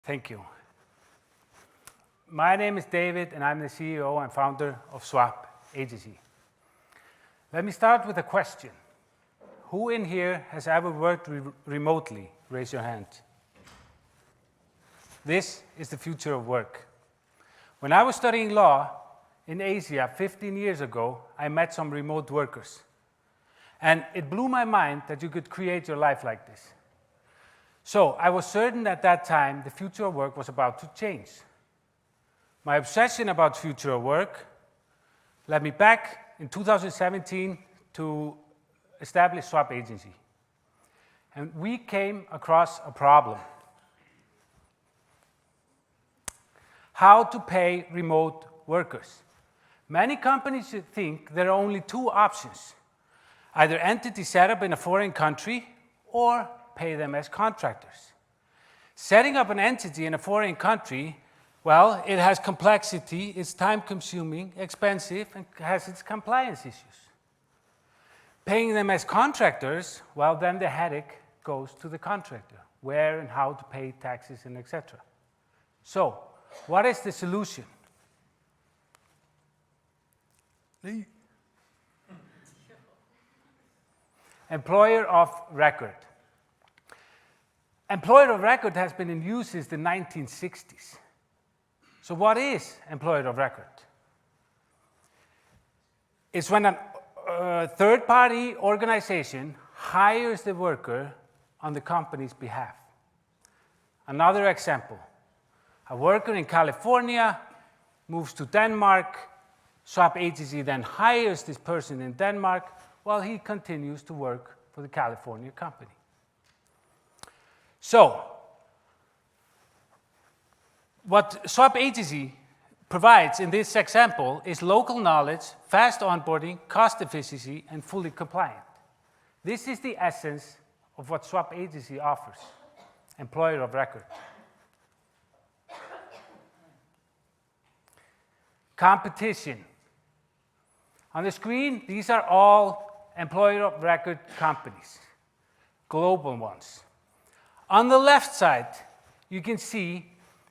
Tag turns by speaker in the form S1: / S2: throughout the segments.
S1: Thank you. My name is David, and I'm the CEO and founder of Swapp Agency. Let me start with a question. Who in here has ever worked remotely? Raise your hand. This is the future of work. When I was studying law in Asia 15 years ago, I met some remote workers. And it blew my mind that you could create your life like this. So I was certain at that time the future of work was about to change. My obsession about future of work led me back in 2017 to establish Swapp Agency. And we came across a problem. How to pay remote workers. Many companies think there are only two options. Either entity set up in a foreign country or pay them as contractors. Setting up an entity in a foreign country, well, it has complexity, it's time-consuming, expensive, and has its compliance issues. Paying them as contractors, well, then the headache goes to the contractor, where and how to pay taxes and etc. So, what is the solution? Employer of record. Employer of record has been in use since the 1960s. So what is employer of record? It's when a third-party organization hires the worker on the company's behalf. Another example, a worker in California moves to Denmark, Swapp Agency then hires this person in Denmark while he continues to work for the California company. So, what Swapp Agency provides in this example is local knowledge, fast onboarding, cost efficiency, and fully compliant. This is the essence of what Swapp Agency offers, employer of record. Competition. On the screen, these are all employer of record companies, global ones. On the left side, you can see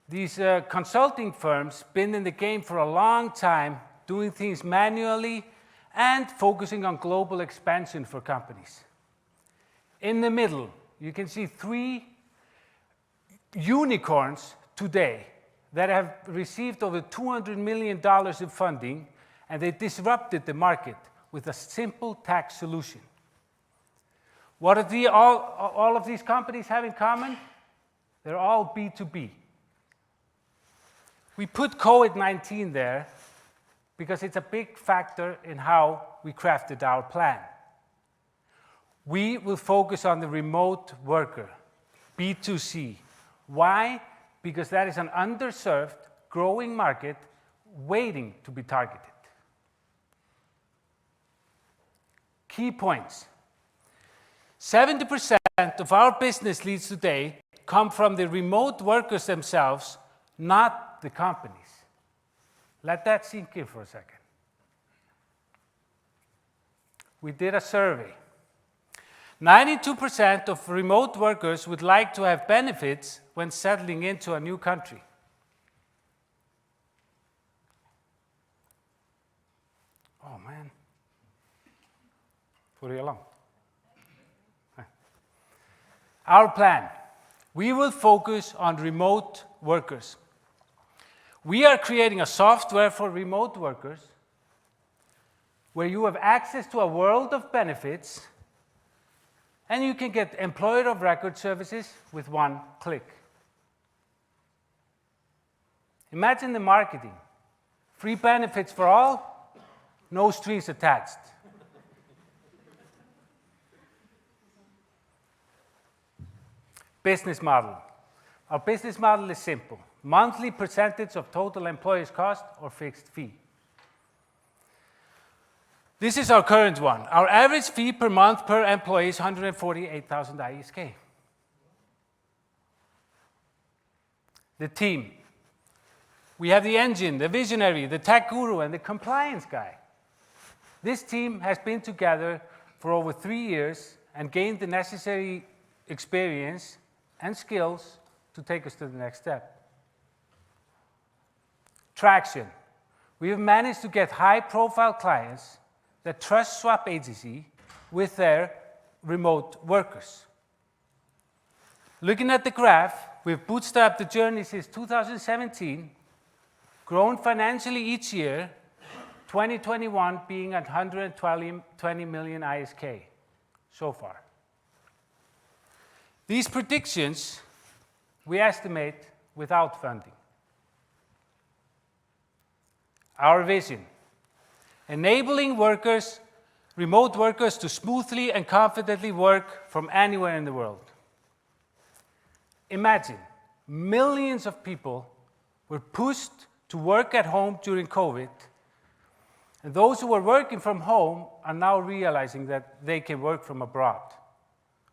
S1: these consulting firms been in the game for a long time, doing things manually and focusing on global expansion for companies. In the middle, you can see three unicorns today that have received over $200 million in funding, and they disrupted the market with a simple tax solution. What do all of these companies have in common? They're all B2B. We put COVID-19 there because it's a big factor in how we crafted our plan. We will focus on the remote worker, B2C. Why? Because that is an underserved, growing market waiting to be targeted. Key points. 70% of our business leads today come from the remote workers themselves, not the companies. Let that sink in for a second. We did a survey. 92% of remote workers would like to have benefits when settling into a new country. Oh man. Får you along? Our plan. We will focus on remote workers. We are creating a software for remote workers where you have access to a world of benefits and you can get employer of record services with one click. Imagine the marketing. Free benefits for all, no strings attached. Business model. Our business model is simple. Monthly percentage of total employee's cost or fixed fee. This is our current one. Our average fee per month per employee is 148,000 ISK. The team. We have the engine, the visionary, the tech guru, and the compliance guy. This team has been together for over 3 years and gained the necessary experience and skills to take us to the next step. Traction. We have managed to get high-profile clients that trust Swapp Agency with their remote workers. Looking at the graph, we've bootstrapped the journey since 2017, grown financially each year, 2021 being at 120 million ISK so far. These predictions we estimate without funding. Our vision: enabling workers, remote workers to smoothly and confidently work from anywhere in the world. Imagine, millions of people were pushed to work at home during COVID, and those who were working from home are now realizing that they can work from abroad.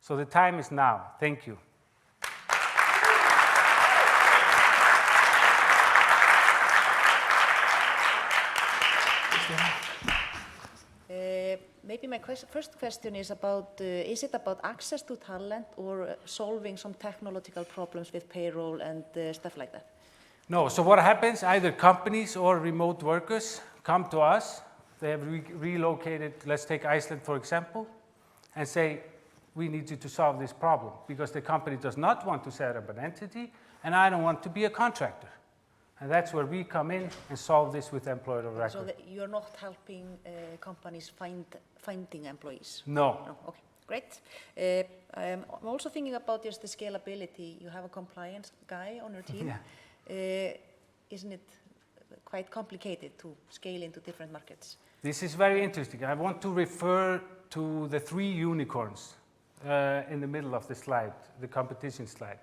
S1: So the time is now. Thank you.
S2: Maybe my first question is it about access to talent or solving some technological problems with payroll and stuff like that?
S1: No, so what happens, either companies or remote workers come to us, they have relocated, let's take Iceland for example, and say, we need you to solve this problem because the company does not want to set up an entity and I don't want to be a contractor. And that's where we come in and solve this with employer of record.
S2: So you're not helping companies finding employees?
S1: No.
S2: No. Okay, great. I'm also thinking about just the scalability. You have a compliance guy on your team.
S1: Yeah.
S2: Isn't it quite complicated to scale into different markets?
S1: This is very interesting. I want to refer to the 3 unicorns in the middle of the slide, the competition slide.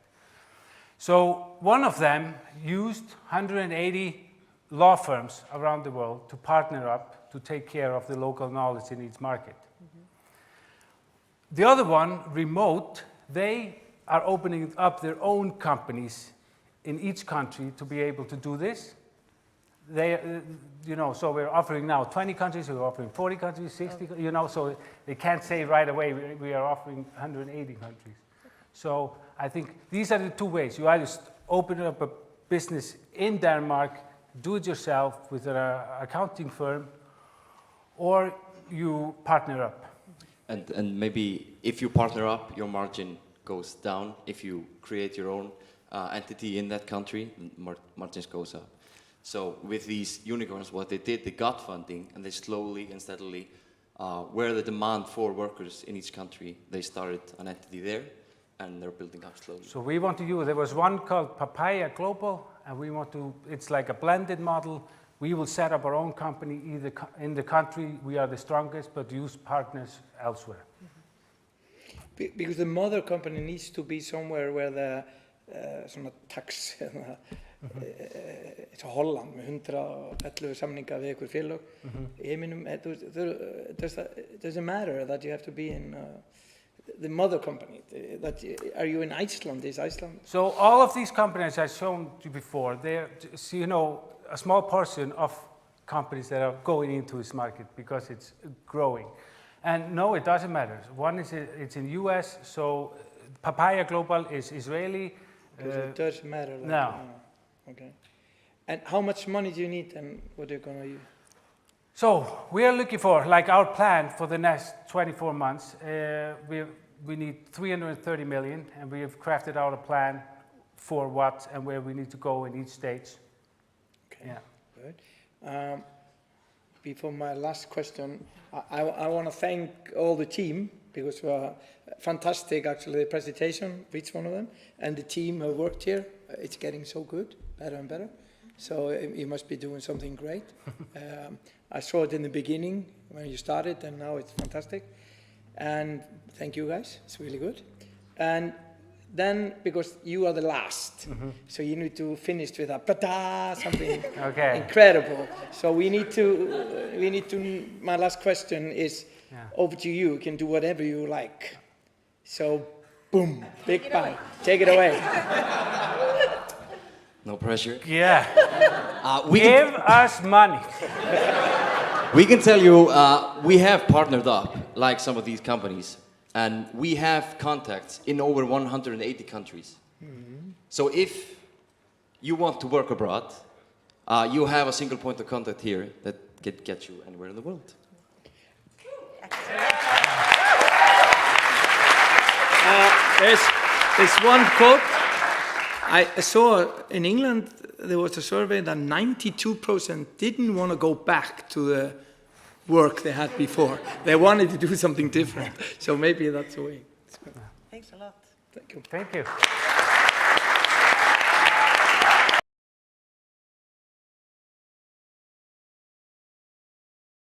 S1: So one of them used 180 law firms around the world to partner up to take care of the local knowledge in each market. The other one, remote, they are opening up their own companies in each country to be able to do this. They, so we're offering now 20 countries, we're offering 40 countries, 60, so they can't say right away we are offering 180 countries. So I think these are the 2 ways. You either open up a business in Denmark, do it yourself with an accounting firm, or you partner up.
S3: And maybe if you partner up, your margin goes down. If you create your own entity in that country, margins goes up. So with these unicorns, what they did, they got funding, and they slowly and steadily, where the demand for workers in each country, they started an entity there, and they're building up slowly.
S1: So we want to use, there was one called Papaya Global, and we want to, it's like a blended model. We will set up our own company either in the country, we are the strongest, but use partners elsewhere.
S4: Because the mother company needs to be somewhere where the tax, it's Holland með 111 samninga við ykkur félög. Does it matter that you have to be in the mother company? Are you in Iceland? Is Iceland?
S1: So all of these companies I've shown you before, they're, a small portion of companies that are going into this market because it's growing. And no, it doesn't matter. One is, it's in US, so Papaya Global is Israeli.
S4: It does matter. Like,
S1: no.
S4: Okay. And how much money do you need and what are you going to use?
S1: So we are looking for, like our plan for the next 24 months, we need 330 million, and we have crafted out a plan for what and where we need to go in each stage.
S4: Okay,
S1: yeah.
S4: Good. Before my last question, I want to thank all the team because fantastic actually the presentation of each one of them, and the team who worked here. It's getting so good, better and better. So you must be doing something great. I saw it in the beginning when you started, and now it's fantastic. And thank you guys, it's really good. And then, because you are the last, so you need to finish with a pata, something incredible. So we need to, my last question is over to you. You can do whatever you like. So, boom, big bang, take it away.
S3: No pressure.
S1: Yeah. Give us money.
S3: We can tell you, we have partnered up, like some of these companies, and we have contacts in over 180 countries. So if you want to work abroad, you have a single point of contact here that can get you anywhere in the world.
S4: There's one quote. I saw in England there was a survey that 92% didn't want to go back to the work they had before. They wanted to do something different. So maybe that's the way.
S2: Thanks a lot.
S4: Thank you.
S1: Thank you.